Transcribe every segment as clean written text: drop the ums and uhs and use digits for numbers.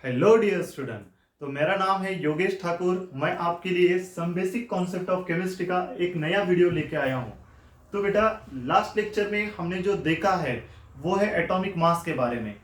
Hello dear student. तो मेरा नाम है योगेश ठाकुर। मैं आपके लिए some basic concept of chemistry का एक नया वीडियो लेके आया हूँ। तो बेटा, लास्ट लेक्चर में हमने जो देखा है वो है एटॉमिक मास के बारे में।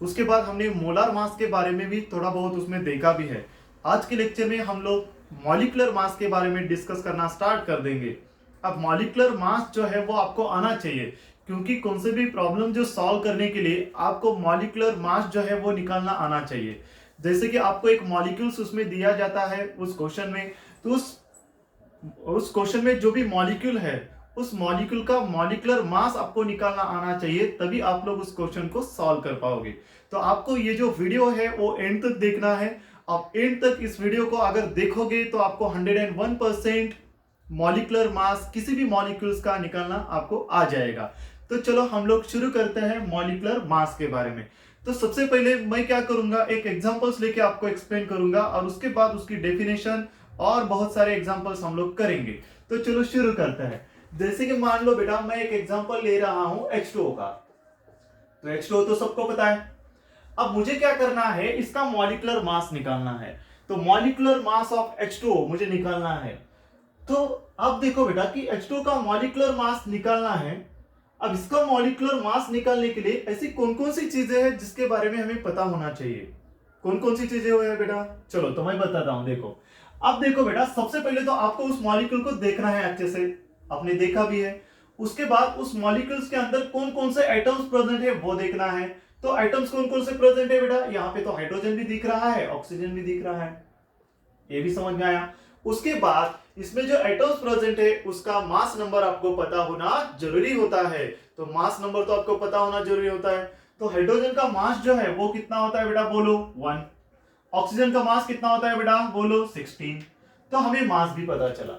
उसके बाद हमने मोलार मास के बारे में भी थोड़ा बहुत उसमें देखा भी है। आज के लेक्चर में हम लोग मॉलिक्यूलर मास के बारे में डिस्कस करना स्टार्ट कर देंगे। अब मॉलिक्यूलर मास जो है वो आपको आना चाहिए, क्योंकि कौन से भी प्रॉब्लम जो सॉल्व करने के लिए आपको मॉलिक्यूलर मास जो है वो निकालना आना चाहिए। जैसे कि आपको एक मॉलिक्यूल्स उसमें दिया जाता है उस क्वेश्चन में, तो उस क्वेश्चन में जो भी मॉलिक्यूल है उस मॉलिक्यूल का मॉलिक्यूलर मास आपको निकालना आना चाहिए, तभी आप लोग उस क्वेश्चन को सॉल्व कर पाओगे। तो आपको ये जो वीडियो है वो एंड तक देखना है। आप एंड तक इस वीडियो को अगर देखोगे तो आपको 101% मॉलिक्यूलर मास किसी भी मॉलिक्यूल्स का निकालना आपको आ जाएगा। तो चलो हम लोग शुरू करते हैं मॉलिक्यूलर मास के बारे में। तो सबसे पहले मैं क्या करूंगा, एक एग्जांपल्स लेके आपको एक्सप्लेन करूंगा और उसके बाद उसकी डेफिनेशन और बहुत सारे एग्जांपल्स हम लोग करेंगे। तो चलो शुरू करते हैं। जैसे कि मान लो बेटा, मैं एक एग्जांपल ले रहा हूं H2O का। तो H2O तो सबको पता है। अब मुझे क्या करना है, इसका मॉलिक्यूलर मास निकालना है। तो मॉलिक्यूलर मास ऑफ H2O मुझे निकालना है। तो अब देखो बेटा कि H2O का मॉलिक्यूलर मास निकालना है। अब इसका मॉलिक्यूलर मास निकालने के लिए ऐसी कौन कौन सी चीजें हैं जिसके बारे में हमें पता होना चाहिए। कौन कौन सी चीजें हुए हैं बेटा, चलो तो मैं बताता हूं। देखो, अब देखो बेटा, सबसे पहले तो आपको उस मॉलिक्यूल को देखना है अच्छे से। आपने देखा भी है। उसके बाद उस मॉलिक्यूल्स के अंदर कौन कौन से एटम्स प्रेजेंट है वो देखना है। तो एटम्स कौन कौन से प्रेजेंट है बेटा, यहाँ पे तो हाइड्रोजन भी दिख रहा है, ऑक्सीजन भी दिख रहा है। ये भी समझ में आया। उसके बाद इसमें जो एटम्स प्रेजेंट है उसका मास नंबर आपको पता होना जरूरी होता है। तो मास नंबर तो आपको पता होना जरूरी होता है। तो हाइड्रोजन का मास जो है वो कितना होता है बेटा, बोलो 1। ऑक्सीजन का मास कितना होता है बेटा, बोलो 16। तो हमें मास भी पता चला।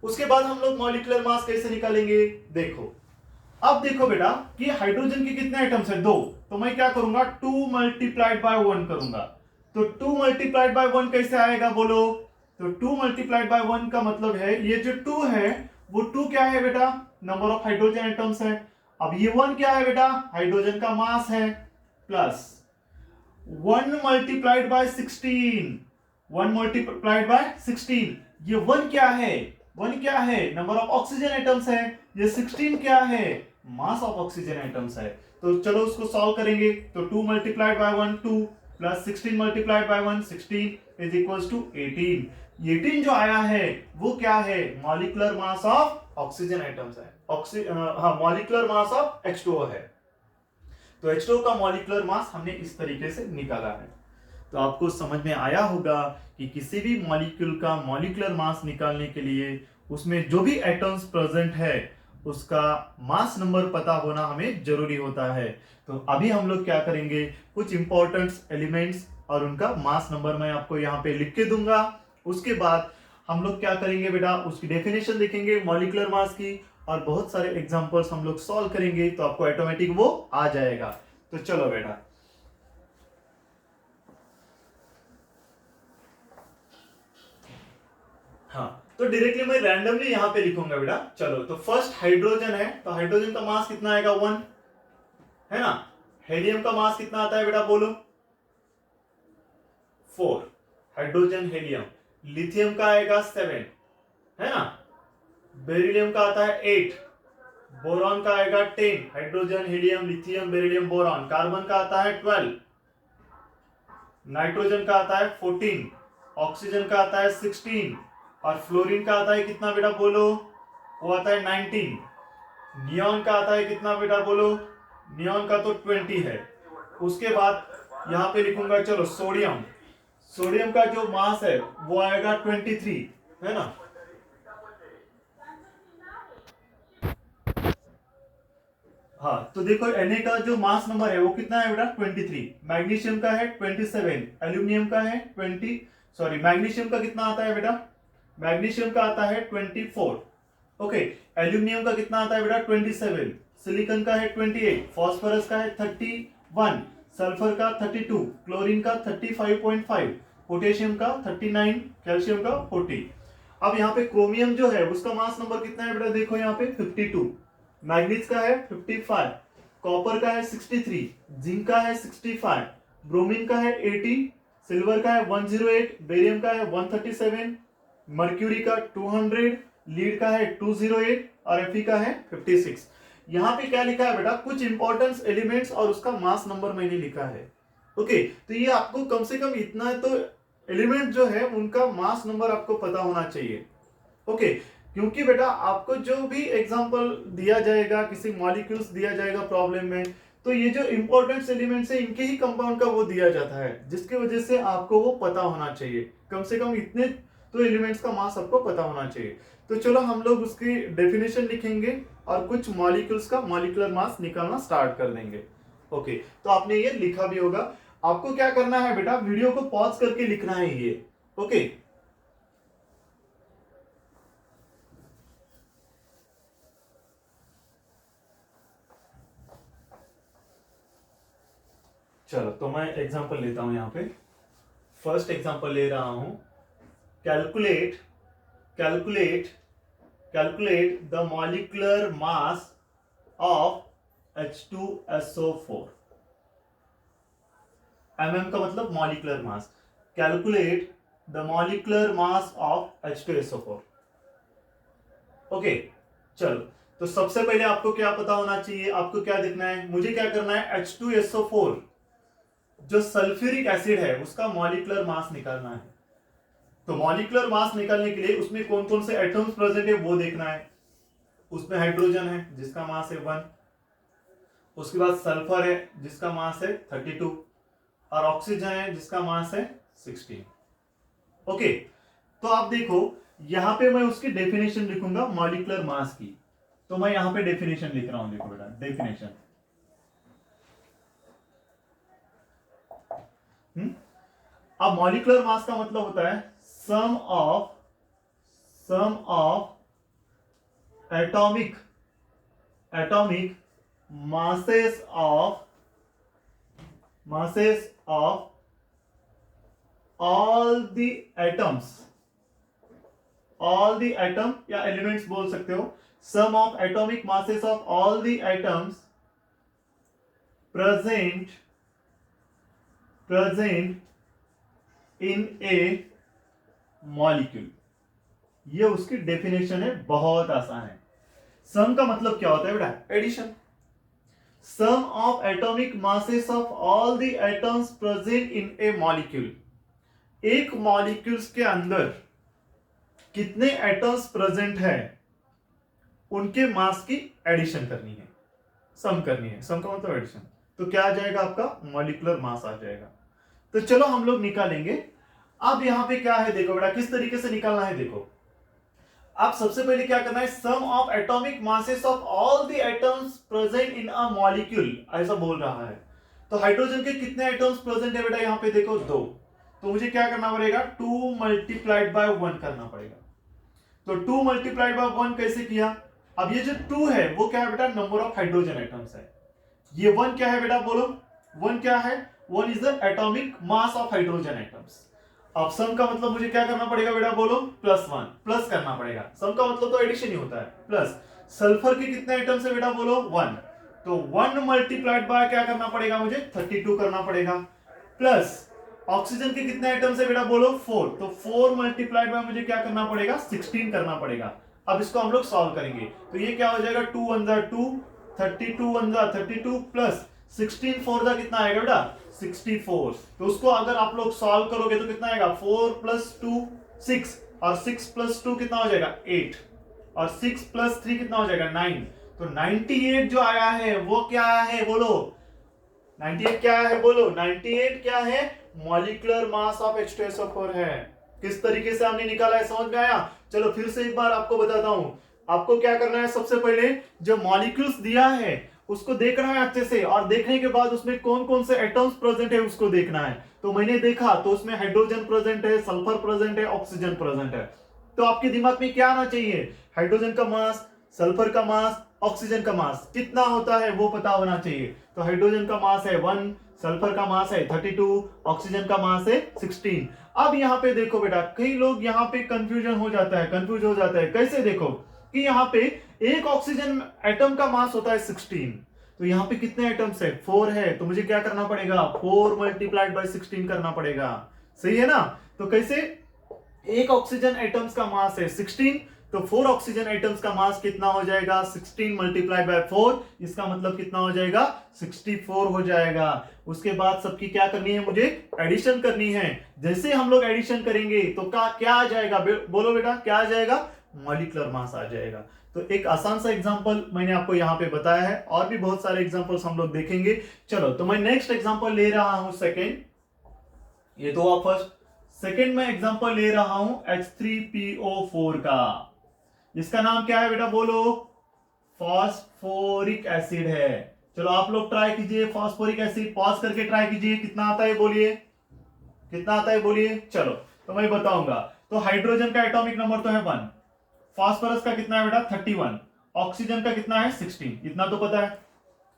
उसके बाद हम लोग मॉलिक्यूलर मास कैसे निकालेंगे, देखो। अब देखो बेटा कि हाइड्रोजन के कितने एटम्स है, 2। तो मैं क्या करूंगा, 2 मल्टीप्लाइड बाय 1 करूंगा। तो 2 मल्टीप्लाइड बाय 1 कैसे आएगा, बोलो। तो 2 मल्टीप्लाइड बाय 1 का मतलब है, ये जो 2 है वो 2 क्या है बेटा, नंबर ऑफ हाइड्रोजन एटम्स है। अब ये 1 क्या है बेटा, हाइड्रोजन का मास है, plus 1 multiplied by 16। 1 multiplied by 16, ये 1 क्या है, 1 क्या है, नंबर ऑफ ऑक्सीजन एटम्स है। ये 16 क्या है, मास ऑफ ऑक्सीजन एटम्स है। तो चलो उसको सॉल्व करेंगे। तो 2 multiplied by 1 2 plus 16 multiplied by 1 16 is equals to 18। 18 जो आया है वो क्या है, molecular mass of oxygen atoms है। मॉलिक्यूलर मास ऑफ H2O है। तो H2O का मॉलिक्यूलर मास हमने इस तरीके से निकाला है। तो आपको समझ में आया होगा कि किसी भी मॉलिक्यूल का मॉलिक्यूलर मास निकालने के लिए उसमें जो भी एटम्स प्रेजेंट है उसका मास नंबर पता होना हमें जरूरी होता है। तो अभी हम लोग क्या करेंगे, कुछ इंपॉर्टेंट एलिमेंट्स और उनका मास नंबर मैं आपको यहाँ पे लिख के दूंगा। उसके बाद हम लोग क्या करेंगे बेटा, उसकी डेफिनेशन देखेंगे मॉलिक्यूलर मास की, और बहुत सारे एग्जांपल्स हम लोग सॉल्व करेंगे, तो आपको ऑटोमेटिक वो आ जाएगा। तो चलो बेटा, हाँ, तो डायरेक्टली मैं रैंडमली यहां पे लिखूंगा बेटा। चलो, तो फर्स्ट हाइड्रोजन है, तो हाइड्रोजन का मास कितना आएगा, 1 है ना। हेलियम का मास कितना आता है बेटा, बोलो 4। Hydrogen helium. लिथियम का आएगा 7, है ना। बेरिलियम का आता है 8। बोरॉन का आएगा 10। Hydrogen helium lithium beryllium boron. Carbon का आता है 12। नाइट्रोजन का आता है 14। ऑक्सीजन का आता है 16। और फ्लोरीन का आता है कितना बेटा, बोलो, वो आता है 19। नियॉन का आता है कितना बेटा, बोलो, नियॉन का तो 20 है। उसके बाद यहां पे लिखूंगा, चलो सोडियम। सोडियम का जो मास है वो आएगा 23, है ना। हाँ, तो देखो Na का जो मास नंबर है वो कितना है बेटा, 23। मैग्नीशियम का है 27। एल्यूमिनियम का है 20, सॉरी, मैग्नीशियम का कितना आता है बेटा, मैग्नीशियम का आता है 24। ओके, एल्यूमिनियम का कितना आता है बेटा, 27। सिलिकॉन का है 28। फॉस्फोरस का है 31। सल्फर का 32। क्लोरीन का 35.5। पोटेशियम का 39। कैल्शियम का 40। अब यहाँ पे क्रोमियम जो है उसका मास नंबर कितना है बेटा, देखो यहाँ पे 52। मैग्नीज का है 55। कॉपर का है 63। जिंक का है 65। ब्रोमीन का है 80। सिल्वर का है 108, बेरियम का है 137, मर्क्यूरी का 200, लीड का है 208 और Fe का है 56। यहां पे क्या लिखा है बेटा, कुछ इंपॉर्टेंस एलिमेंट्स और उसका मास नंबर मैंने लिखा है। ओके, तो ये आपको कम से कम इतना तो एलिमेंट जो है उनका मास नंबर आपको पता होना चाहिए। ओके, क्योंकि बेटा आपको जो भी एग्जांपल दिया जाएगा, किसी मॉलिक्यूल्स दिया जाएगा प्रॉब्लम में, तो ये जो इंपॉर्टेंट एलिमेंट्स है इनके ही कंपाउंड का वो दिया जाता है, जिसकी वजह से आपको वो पता होना चाहिए। कम से कम इतने तो एलिमेंट्स का मास आपको पता होना चाहिए। तो चलो हम लोग उसकी डेफिनेशन लिखेंगे और कुछ मॉलिक्यूल्स का मॉलिक्यूलर मास निकालना स्टार्ट कर देंगे। ओके, तो आपने ये लिखा भी होगा। आपको क्या करना है बेटा, वीडियो को पॉज करके लिखना है ये। ओके, चलो तो मैं एग्जांपल लेता हूं यहां पे। फर्स्ट एग्जांपल ले रहा हूं, calculate calculate calculate the molecular mass of H2SO4। mm का मतलब molecular mass. Calculate the molecular mass of H2SO4। Okay, चलो तो सबसे पहले आपको क्या पता होना चाहिए, आपको क्या देखना है, मुझे क्या करना है, H2SO4 जो सल्फ्यूरिक एसिड है उसका मॉलिक्यूलर मास निकालना है। तो मॉलिक्यूलर मास निकालने के लिए उसमें कौन कौन से एटम्स प्रेजेंट है वो देखना है। उसमें हाइड्रोजन है जिसका मास है 1, उसके बाद सल्फर है जिसका मास है 32 और ऑक्सीजन है जिसका मास है 16। ओके, तो आप देखो यहां पे मैं उसकी डेफिनेशन लिखूंगा मॉलिक्यूलर मास की। तो मैं यहां पे डेफिनेशन लिख रहा हूं, देखो बेटा डेफिनेशन। अब मॉलिक्यूलर मास का मतलब होता है sum of atomic masses of all the atom या एलिमेंट्स बोल सकते हो, sum of atomic masses of all the atoms present in a molecule। ये उसकी डेफिनेशन है, बहुत आसान है। सम का मतलब क्या होता है बेटा, addition. Sum of atomic masses of all the atoms present in a molecule. एक मॉलिक्यूल्स के अंदर कितने एटम्स प्रेजेंट है उनके मास की एडिशन करनी है, सम करनी है। सम का मतलब एडिशन। तो क्या आ जाएगा, आपका मॉलिक्यूलर मास आ जाएगा। तो चलो हम लोग निकालेंगे। अब यहां पे क्या है देखो बेटा, किस तरीके से निकालना है देखो। आप सबसे पहले क्या करना है, sum of atomic masses of all the atoms present in a molecule, ऐसा बोल रहा है। तो हाइड्रोजन के कितने एटम्स प्रेजेंट है बेटा, यहां पे देखो 2। तो मुझे क्या करना पड़ेगा, 2 मल्टीप्लाइड बाय 1 करना पड़ेगा। तो 2 मल्टीप्लाइड बाय 1 कैसे किया, अब ये जो 2 है वो क्या है बेटा, नंबर ऑफ हाइड्रोजन एटम्स है। ये 1 क्या है बेटा, बोलो 1 क्या है, 1 is the atomic mass of hydrogen atoms. अब सम का मतलब मुझे क्या करना पड़ेगा बेटा, बोलो +1, प्लस करना पड़ेगा। सम का मतलब तो एडिशन ही होता है। प्लस सल्फर के कितने एटम्स है बेटा, बोलो 1। तो 1 मल्टीप्लाइड बाय क्या करना पड़ेगा मुझे, 32 करना पड़ेगा। प्लस ऑक्सीजन के कितने एटम्स है बेटा, बोलो 4। तो 4 मल्टीप्लाइड बाय मुझे क्या करना पड़ेगा, 16 करना पड़ेगा। अब इसको हम लोग सॉल्व करेंगे। तो ये क्या हो जाएगा, 2 1 जा 2, 32 1 जा 32 प्लस 16 4 जा कितना आएगा बेटा, 64। तो उसको अगर आप लोग सॉल्व करोगे तो कितना आएगा, 4 + 2 6 और 6 + 2 कितना हो जाएगा 8 और 6 + 3 कितना हो जाएगा 9। तो 98 जो आया है वो क्या है, बोलो 98 क्या है, बोलो 98 क्या है, मॉलिक्यूलर मास ऑफ H2SO4 है। किस तरीके से हमने निकाला है, समझ में आया। चलो फिर से एक बार आपको बताता हूं। आपको क्या करना है, सबसे पहले जो मॉलिक्यूल्स दिया है उसको देखना है अच्छे से, और देखने के बाद उसमें कौन कौन से एटम्स प्रेजेंट है उसको देखना है। तो मैंने देखा तो उसमें हाइड्रोजन प्रेजेंट है, सल्फर प्रेजेंट है, ऑक्सीजन प्रेजेंट है। तो आपके दिमाग में क्या आना चाहिए, हाइड्रोजन का मास, सल्फर का मास, ऑक्सीजन का मास कितना होता है वो पता होना चाहिए। तो हाइड्रोजन का मास है 1, सल्फर का मास है 32, ऑक्सीजन का मास है 16। अब यहाँ पे देखो बेटा, कई लोग यहाँ पे कंफ्यूज हो जाता है। कैसे देखो कि यहाँ पे एक ऑक्सीजन एटम का मास होता है 16। तो यहाँ पे कितने आइटम्स है, 4 है, तो मुझे क्या करना पड़ेगा, 4 मल्टीप्लाइड बाय 16 करना पड़ेगा। सही है ना। तो कैसे, एक ऑक्सीजन आइटम्स का मास है 16, तो 4 ऑक्सीजन आइटम्स का मास कितना हो जाएगा, 16 मल्टीप्लाई बाय 4, इसका मतलब कितना हो जाएगा, 64 हो जाएगा। उसके बाद सबकी क्या करनी है, मुझे एडिशन करनी है। जैसे हम लोग एडिशन करेंगे तो क्या आ जाएगा, बोलो बेटा, क्या आ जाएगा, मॉलिक्यूलर मास आ जाएगा। तो एक आसान सा एग्जांपल मैंने आपको यहाँ पे बताया है, और भी बहुत सारे एग्जांपल्स हम लोग देखेंगे। चलो, तो मैं नेक्स्ट एग्जांपल ले रहा हूं सेकेंड, ये तो आप फर्स्ट, सेकेंड में एग्जांपल ले रहा हूं H3PO4 का। इसका नाम क्या है बेटा, बोलो, फास्फोरिक एसिड है। चलो आप लोग ट्राई कीजिए, फास्फोरिक एसिड पॉज करके ट्राई कीजिए, कितना आता है बोलिए, कितना आता है बोलिए। चलो तो मैं बताऊंगा। तो हाइड्रोजन का एटॉमिक नंबर तो है 1, फास्फोरस का कितना है बेटा 31, ऑक्सीजन का कितना है 16, इतना तो पता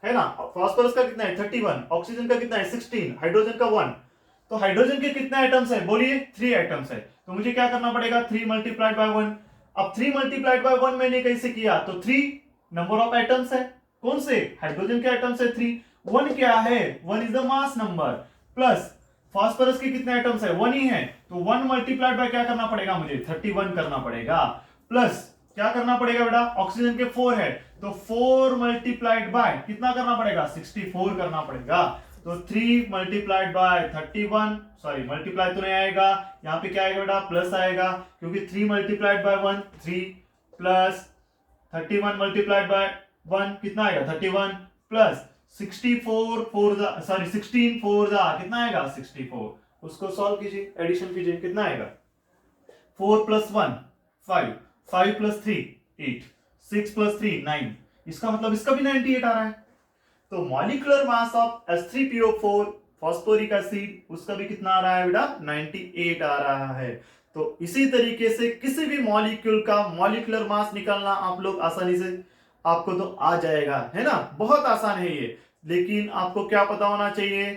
है ना। फास्फोरस का कितना है 31, ऑक्सीजन का कितना है 16, हाइड्रोजन का 1। तो हाइड्रोजन के कितने आइटम्स है बोलिए, 3 आइटम्स है। तो मुझे क्या करना पड़ेगा, 3 मल्टीप्लाइड बाय 1। अब 3 मल्टीप्लाइड बाय 1 मैंने कैसे किया, तो 3 नंबर ऑफ आइटम्स है, कौन से, हाइड्रोजन के आइटम्स है 3, 1 क्या है, 1 is the mass number, plus phosphorus के कितने आइटम्स है, 1 ही है, तो 1 मल्टीप्लाइड बाय क्या करना पड़ेगा, मुझे 31 करना पड़ेगा, प्लस क्या करना पड़ेगा बेटा, ऑक्सीजन के 4 है, तो 4 मल्टीप्लाइड बाय कितना करना पड़ेगा, 64 करना पड़ेगा। तो 3 मल्टीप्लाइड बाय 31, सॉरी मल्टीप्लाई तो नहीं आएगा, यहां पे क्या आएगा बेटा, प्लस आएगा, क्योंकि 3 multiplied by 1 3, plus 31 multiplied by 1 कितना आएगा 31, प्लस 64 4 सॉरी 16 4 कितना आएगा 64, उसको सॉल्व कीजिए, एडिशन कीजिए, कितना आएगा, 4 प्लस 1 5, 5 प्लस 3 8, 6 प्लस 3 9, इसका मतलब इसका भी 98 आ रहा है। तो molecular mass of H3PO4 phosphoric acid, उसका भी कितना आ रहा है बेटा, 98 आ रहा है। तो इसी तरीके से किसी भी मॉलिक्यूल का मॉलिक्यूलर मास निकालना आप लोग आसानी से, आपको तो आ जाएगा, है ना, बहुत आसान है ये। लेकिन आपको क्या पता होना चाहिए,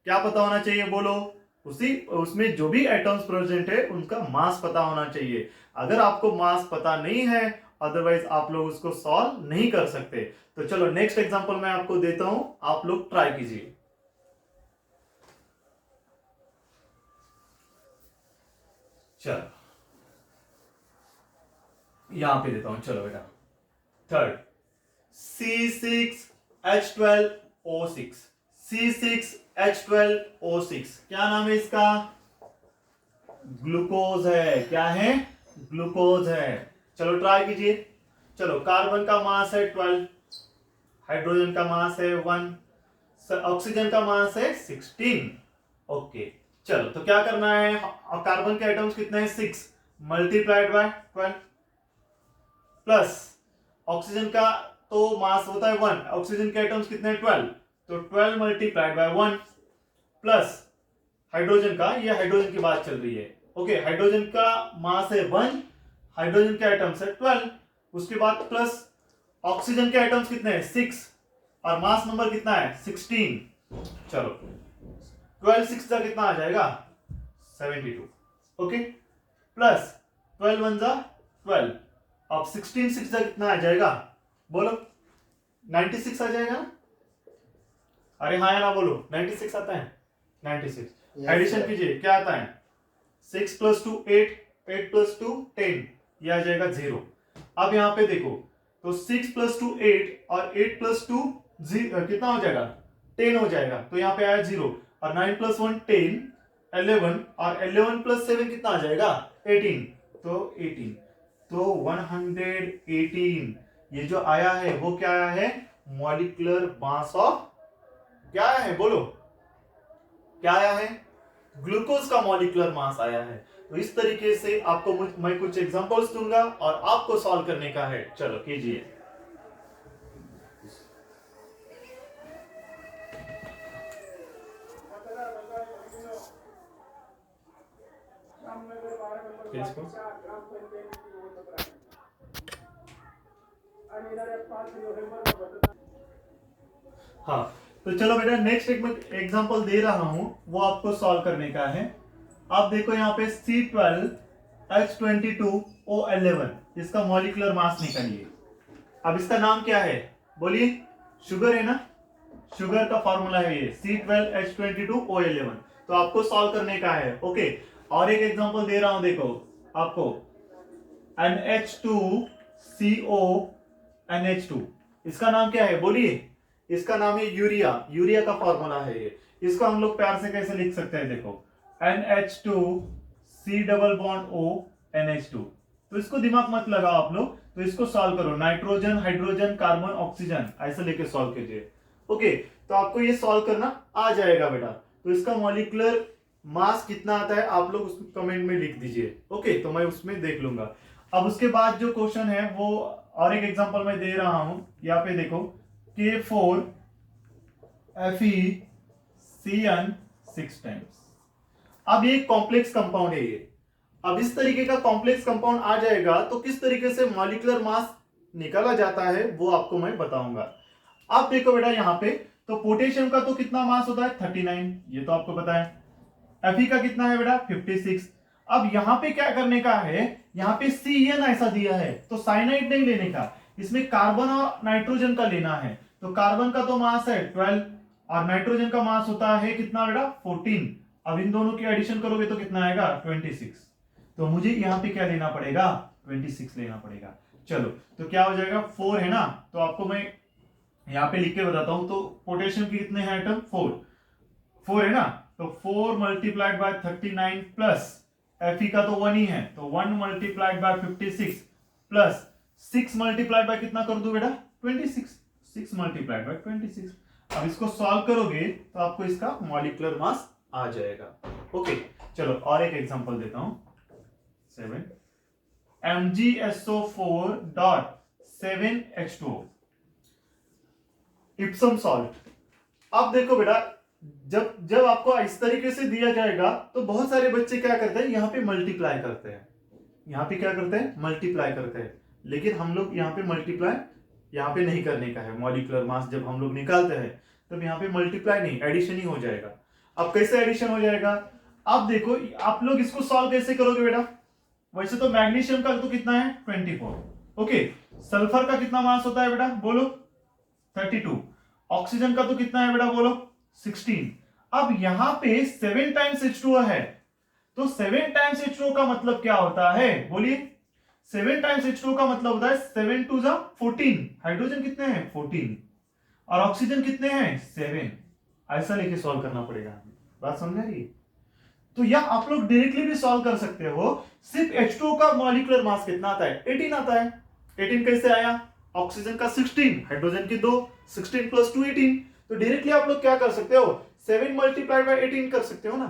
क्या पता होना चाहिए बोलो, उसी उसमें जो भी एटम्स प्रेजेंट है उनका मास पता होना चाहिए। अगर आपको मास पता नहीं है, अदरवाइज आप लोग उसको सॉल्व नहीं कर सकते। तो चलो नेक्स्ट एग्जांपल मैं आपको देता हूं, आप लोग ट्राई कीजिए। चलो यहां पे देता हूं, चलो बेटा, थर्ड C6H12O6, C6H12O6 क्या नाम है इसका, ग्लूकोज है, क्या है, ग्लूकोज है। चलो ट्राई कीजिए। चलो कार्बन का मास है 12, हाइड्रोजन का मास है 1, ऑक्सीजन का मास है 16। ओके, चलो तो क्या करना है, कार्बन के आइटम्स कितने हैं 6 मल्टीप्लाइड बाय 12, प्लस ऑक्सीजन का तो मास होता है 1, ऑक्सीजन के आइटम्स कितने हैं 12, तो 12 मल्टीप्लाइड बाय 1, प्लस हाइड्रोजन का, ये हाइड्रोजन की बात चल रही है। ओके, हाइड्रोजन का मास है 1, हाइड्रोजन के आइटम्स है 12, उसके बाद प्लस ऑक्सीजन के आइटम्स कितने हैं 6, और मास नंबर कितना है 16। चलो 12 6 का कितना आ जाएगा 72। ओके, प्लस 12 1 जा 12, अब 16 6 का कितना आ जाएगा बोलो, 96 आ जाएगा ना, अरे हाँ या ना बोलो, 96 आता है, 96। एडिशन कीजिए, क्या आता है 6 प्लस 2 8, 8 प्लस 2 10, ये आ जाएगा 0। अब यहां पे देखो, तो 6 प्लस 2 8 और 8 प्लस 2 कितना हो जाएगा 10 हो जाएगा, तो यहाँ पे आया 0, और 9 प्लस 1 10 11, और 11 प्लस 7 कितना आ जाएगा 18, तो 18, तो 118 ये जो आया है वो क्या आया है, मॉलिक्यूलर मास ऑफ, क्या आया है बोलो, क्या आया है, ग्लूकोज का मॉलिक्यूलर मास आया है। तो इस तरीके से आपको मैं कुछ एग्जांपल्स दूंगा और आपको सॉल्व करने का है। चलो कीजिए। हाँ, तो चलो बेटा नेक्स्ट एक मैं एग्जांपल दे रहा हूं, वो आपको सॉल्व करने का है। आप देखो यहाँ पे C12H22O11, इसका मॉलिक्यूलर मास निकालिए। अब इसका नाम क्या है बोलिए, शुगर है ना, शुगर का फॉर्मूला है ये C12H22O11। तो आपको सॉल्व करने का है। ओके, और एक एग्जांपल दे रहा हूं, देखो आपको NH2CO इसका नाम क्या है बोलिए? इसका नाम है यूरिया। यूरिया का फॉर्मूला है ये। इसको हम लोग प्यार से कैसे लिख सकते हैं, देखो NH2C+O तो इसको दिमाग मत लगाओ आप लोग, तो इसको सॉल्व करो, नाइट्रोजन, हाइड्रोजन, कार्बन, ऑक्सीजन, ऐसे लेके सॉल्व कीजिए। ओके, तो आपको ये सॉल्व करना आ जाएगा बेटा। तो इसका मॉलिक्यूलर मास कितना आता है आप लोग उसमें कमेंट में लिख दीजिए। ओके, तो मैं उसमें देख लूंगा। अब उसके बाद जो क्वेश्चन है वो और एक एग्जांपल मैं दे रहा हूं, यहाँ पे देखो K4FeCN 6 टाइम्स। अब ये कॉम्प्लेक्स कंपाउंड है ये। अब इस तरीके का कॉम्प्लेक्स कंपाउंड आ जाएगा तो किस तरीके से मॉलिक्यूलर मास निकाला जाता है वो आपको मैं बताऊंगा। अब देखो बेटा यहाँ पे, तो पोटेशियम का तो कितना मास होता है 39, ये तो आपको पता है। Fe का कितना है बेटा 56। अब यहाँ पे क्या करने का है, यहाँ पे CN ऐसा दिया है तो साइनाइड नहीं लेने का, इसमें कार्बन और नाइट्रोजन का लेना है। तो कार्बन का तो मास है 12 और नाइट्रोजन का मास होता है कितना बेटा 14। अब इन दोनों की एडिशन करोगे तो कितना आएगा 26। तो मुझे यहाँ पे क्या लेना पड़ेगा 26 लेना पड़ेगा। चलो, तो क्या हो जाएगा 4 है ना, तो आपको मैं यहाँ पे लिख के बताता हूं। तो पोटेशियम के कितने हैं आइटम 4 है ना, तो 4 मल्टीप्लाइड बाय 39 प्लस Fe का तो 1 ही है, तो 1 multiplied by 56 plus 6 multiplied by कितना कर दूं बेटा 26, 6 मल्टीप्लाइड बाय 26। अब इसको सॉल्व करोगे तो आपको इसका मॉलिक्यूलर मास आ जाएगा। ओके, चलो और एक एग्जांपल देता हूं 7 MgSO4.7H2O इप्सम सॉल्ट। अब देखो बेटा, जब आपको इस तरीके से दिया जाएगा तो बहुत सारे बच्चे क्या करते हैं, यहाँ पे मल्टीप्लाई करते हैं, यहाँ पे क्या करते हैं मल्टीप्लाई करते हैं। लेकिन हम लोग यहाँ पे मल्टीप्लाई यहाँ पे नहीं करने का है। मॉलिक्यूलर मास जब हम लोग निकालते हैं तब यहाँ पे मल्टीप्लाई नहीं, एडिशन ही हो जाएगा। अब कैसे एडिशन हो जाएगा, अब देखो आप लोग इसको सॉल्व कैसे करोगे बेटा। वैसे तो मैग्नीशियम का तो कितना है 24। ओके, सल्फर का कितना मास होता है बेटा बोलो 32। ऑक्सीजन का तो कितना है बेटा बोलो 16। अब यहां पे 7 टाइम्स H2O है, तो 7 टाइम्स H2O का मतलब क्या होता है बोलिए। 7 टाइम्स H2O का मतलब होता है 7 2 14। हाइड्रोजन कितने हैं 14 और ऑक्सीजन कितने हैं 7। ऐसा लेके सॉल्व करना पड़ेगा, बात समझ आ रही है। तो या आप लोग डायरेक्टली भी सॉल्व कर सकते हो। सिर्फ H2O का मॉलिक्यूलर मास कितना आता है 18 आता है। 18 कैसे आया, ऑक्सीजन का 16, हाइड्रोजन की 2, 16 प्लस 2 18। तो डायरेक्टली आप लोग क्या कर सकते हो 7 मल्टीप्लाइड बाय 18 कर सकते हो ना।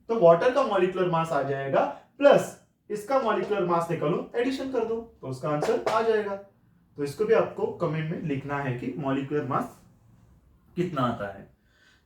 तो वाटर का मॉलिक्यूलर मास आ जाएगा प्लस इसका मॉलिक्यूलर मास निकालो, एडिशन कर दो, तो उसका आंसर आ जाएगा। तो इसको भी आपको कमेंट में लिखना है कि मॉलिक्यूलर मास कितना आता है।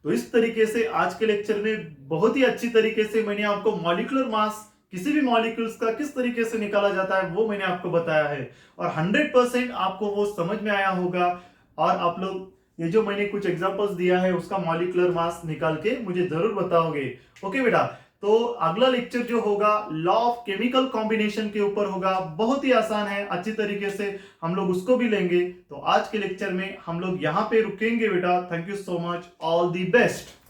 तो इस तरीके से आज के लेक्चर में बहुत ही अच्छी तरीके से मैंने आपको मॉलिक्यूलर मास किसी भी मॉलिक्यूल्स का किस तरीके से निकाला जाता है वो मैंने आपको बताया है, और 100% आपको वो समझ में आया होगा। और आप लोग ये जो मैंने कुछ एग्जांपल्स दिया है उसका मॉलिक्यूलर मास निकाल के मुझे जरूर बताओगे। ओके बेटा, तो अगला लेक्चर जो होगा लॉ ऑफ केमिकल कॉम्बिनेशन के ऊपर होगा। बहुत ही आसान है, अच्छी तरीके से हम लोग उसको भी लेंगे। तो आज के लेक्चर में हम लोग यहाँ पे रुकेंगे बेटा। Thank you so much, all the best.